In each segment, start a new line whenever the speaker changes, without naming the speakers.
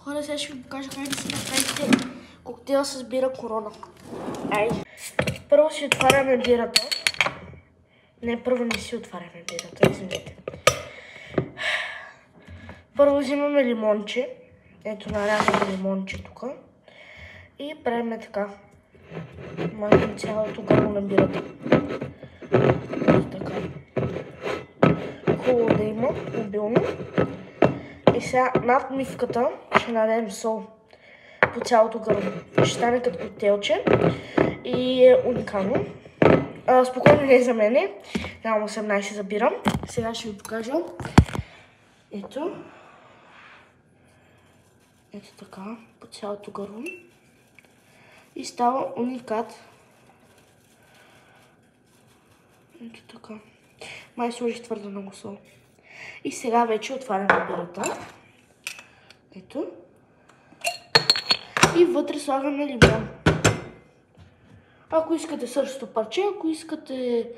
Хора, сега ще ви покажа как да си направите коктейл с бира Корона. Айде. Първо си отваряме бирата. Не, първо не си отваряме бирата, извинете. Първо взимаме лимонче. Ето, нарязваме лимонче тук. И правим така. Махаме цялото гърло на бирата. Така. Хубаво да има, обилно. И сега над мивката ще нададем сол по цялото гърло. Ще стане като коктейлче и е уникално. Спокойно не е за мене. Нямам 18 за бира. Сега ще ви покажа. Ето. Ето така, по цялото гърло. И става уникат. Ето така. Май сложих твърде много сол. И сега вече отваряме бирата. Ето. И вътре слагаме лимон. Ако искате същото парче, ако искате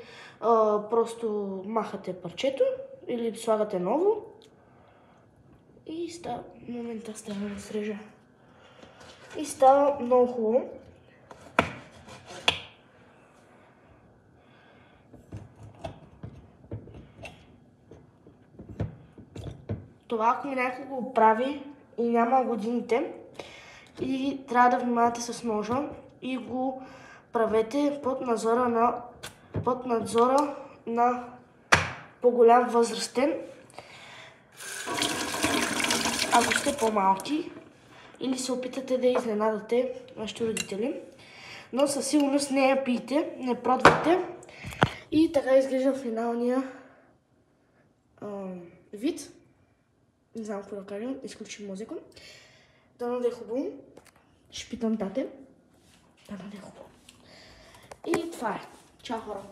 просто махате парчето или слагате ново. И става, в момента трябва да срежа. И става много хубаво. Това, ако някой го прави и няма годините, и трябва да внимавате с ножа и го правете под надзора на по-голям възрастен, ако сте по-малки, или се опитате да изненадате вашите родители. Но със сигурност не я пийте, не пробвайте. И така изглежда финалния вид. Не знам какво да кажа, изключим музика. Дано да е хубаво. Ще питам тате. Дано да е хубаво. И това е. Чао, хора!